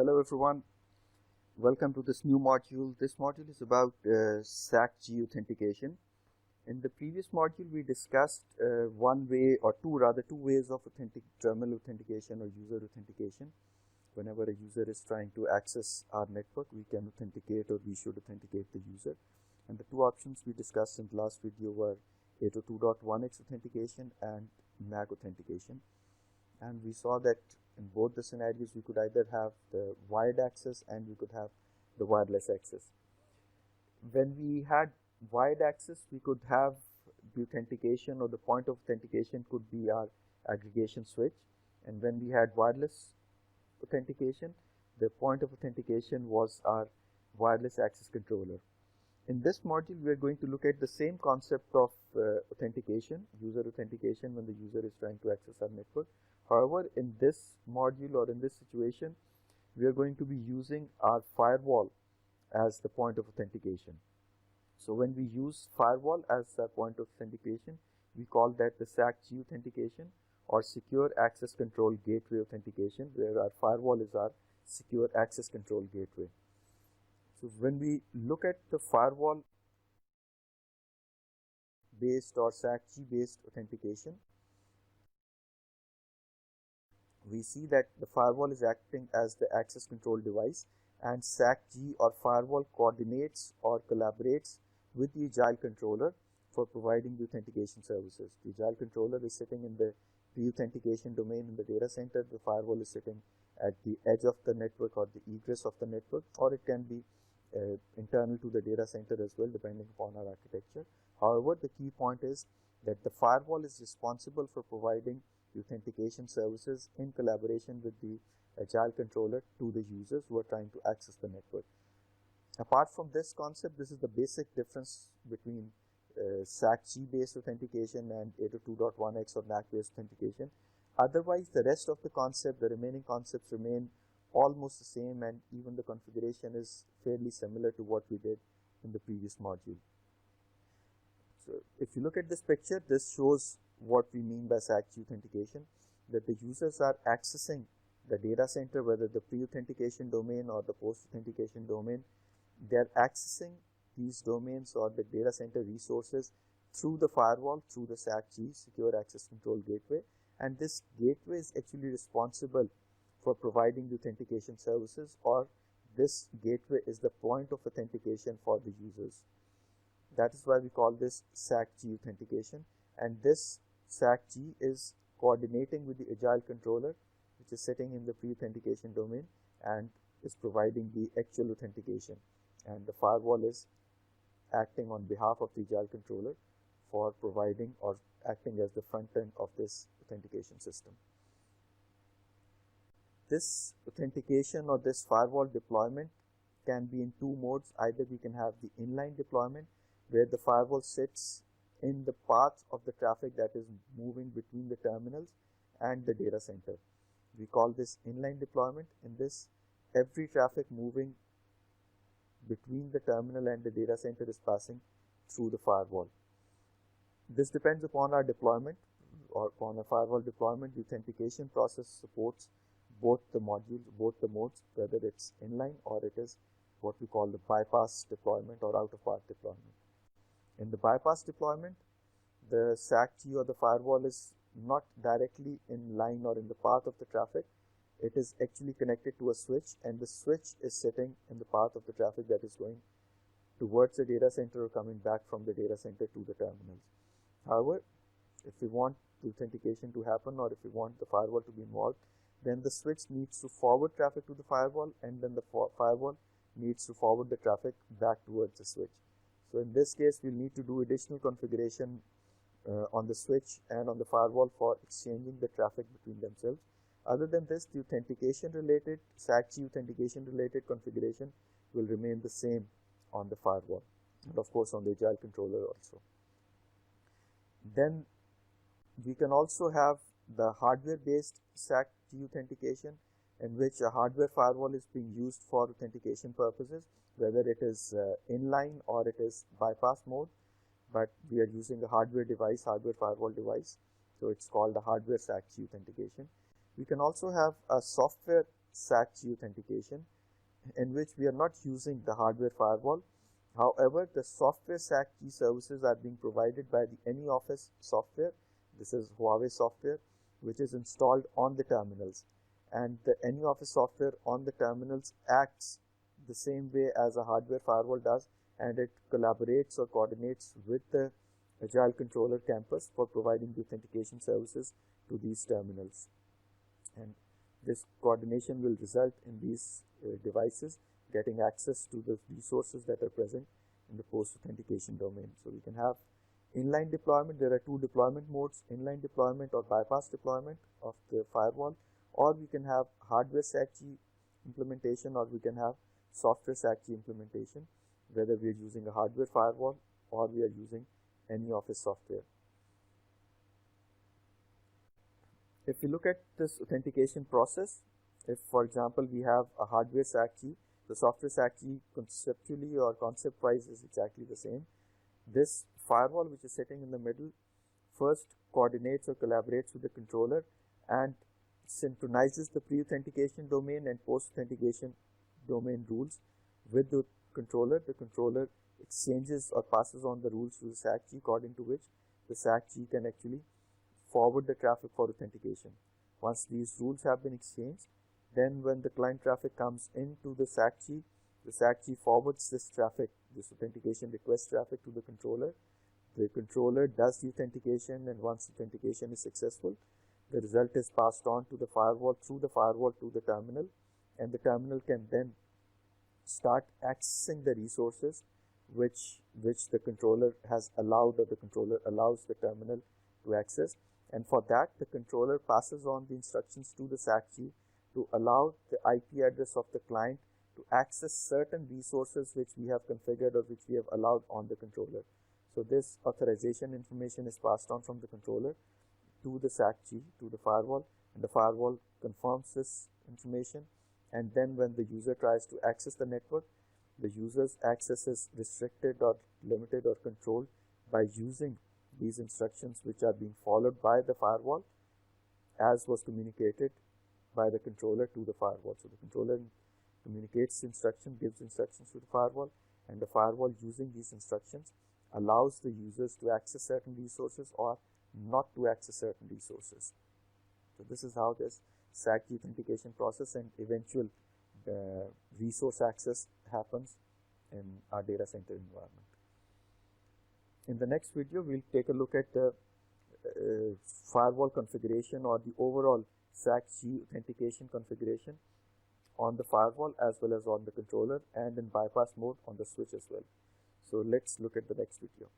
Hello everyone, welcome to this new module. This module is about SACG authentication. In the previous module we discussed one way or two ways of terminal authentication or user authentication. Whenever a user is trying to access our network, we can authenticate or we should authenticate the user. And the two options we discussed in the last video were 802.1x authentication and MAC authentication. And we saw that in both the scenarios we could either have the wired access and we could have the wireless access. When we had wired access, we could have the authentication, or the point of authentication could be our aggregation switch, and when we had wireless authentication, the point of authentication was our wireless access controller. In this module we are going to look at the same concept of authentication, user authentication, when the user is trying to access our network. However, in this module or in this situation, we are going to be using our firewall as the point of authentication. So when we use firewall as the point of authentication, we call that the SACG authentication or secure access control gateway authentication, where our firewall is our secure access control gateway. So when we look at the firewall based or SACG based authentication, we see that the firewall is acting as the access control device, and SACG or firewall coordinates or collaborates with the Agile controller for providing the authentication services. The Agile controller is sitting in the pre-authentication domain in the data center. The firewall is sitting at the edge of the network or the egress of the network, or it can be internal to the data center as well, depending upon our architecture. However, the key point is that the firewall is responsible for providing authentication services in collaboration with the Agile controller to the users who are trying to access the network. Apart from this concept, this is the basic difference between SACG based authentication and 802.1x or MAC based authentication. Otherwise, the rest of the concept, the remaining concepts remain almost the same, and even the configuration is fairly similar to what we did in the previous module. So if you look at this picture, this shows what we mean by SACG authentication, that the users are accessing the data center, whether the pre-authentication domain or the post-authentication domain. They are accessing these domains or the data center resources through the firewall, through the SACG, Secure Access Control Gateway, and this gateway is actually responsible for providing the authentication services, or this gateway is the point of authentication for the users. That is why we call this SACG authentication, and this SACG is coordinating with the Agile controller, which is sitting in the pre-authentication domain and is providing the actual authentication, and the firewall is acting on behalf of the Agile controller for providing or acting as the front end of this authentication system. This authentication or this firewall deployment can be in two modes. Either we can have the inline deployment, where the firewall sits in the path of the traffic that is moving between the terminals and the data center. We call this inline deployment. In this, every traffic moving between the terminal and the data center is passing through the firewall. This depends upon our deployment, or upon a firewall deployment. The authentication process supports both the modules, both the modes, whether it's inline or it is what we call the bypass deployment or out-of-path deployment. In the bypass deployment, the SACG or the firewall is not directly in line or in the path of the traffic. It is actually connected to a switch, and the switch is sitting in the path of the traffic that is going towards the data center or coming back from the data center to the terminals. However, if we want the authentication to happen, or if we want the firewall to be involved, then the switch needs to forward traffic to the firewall, and then the firewall needs to forward the traffic back towards the switch. So in this case, we'll need to do additional configuration on the switch and on the firewall for exchanging the traffic between themselves. Other than this, the authentication related, SACG authentication related configuration will remain the same on the firewall, and of course on the Agile controller also. Then we can also have the hardware based SACG authentication, in which a hardware firewall is being used for authentication purposes, whether it is inline or it is bypass mode, but we are using a hardware device, hardware firewall device, so it's called a hardware SACG authentication. We can also have a software SAC-G authentication, in which we are not using the hardware firewall. However, the software SAC-G services are being provided by the AnyOffice software. This is Huawei software, which is installed on the terminals. And the AnyOffice software on the terminals acts the same way as a hardware firewall does, and it collaborates or coordinates with the Agile Controller campus for providing the authentication services to these terminals. And this coordination will result in these devices getting access to the resources that are present in the post-authentication domain. So we can have inline deployment. There are two deployment modes: inline deployment or bypass deployment of the firewall, or we can have hardware SAC-G implementation, or we can have software SAC-G implementation, whether we are using a hardware firewall or we are using AnyOffice software. If you look at this authentication process, if for example we have a hardware SAC-G, the software SAC-G conceptually or concept-wise is exactly the same. This firewall, which is sitting in the middle, first coordinates or collaborates with the controller and synchronizes the pre-authentication domain and post-authentication domain rules with the controller. The controller exchanges or passes on the rules to the SAC-G, according to which the SAC-G can actually forward the traffic for authentication. Once these rules have been exchanged, then when the client traffic comes into the SAC-G forwards this traffic, this authentication request traffic, to the controller. The controller does the authentication, and once authentication is successful, the result is passed on to the firewall, through the firewall to the terminal, and the terminal can then start accessing the resources which the controller has allowed, or the controller allows the terminal to access. And for that, the controller passes on the instructions to the SAC-G to allow the IP address of the client to access certain resources which we have configured or which we have allowed on the controller. So this authorization information is passed on from the controller to the SAC-G, to the firewall, and the firewall confirms this information. And then when the user tries to access the network, the user's access is restricted or limited or controlled by using these instructions which are being followed by the firewall, as was communicated by the controller to the firewall. So the controller communicates instruction, gives instructions to the firewall, and the firewall, using these instructions, allows the users to access certain resources or not to access certain resources. So this is how this SAC-G authentication process and eventual resource access happens in our data center environment. In the next video, we'll take a look at the firewall configuration, or the overall SAC-G authentication configuration on the firewall as well as on the controller, and in bypass mode on the switch as well. So let's look at the next video.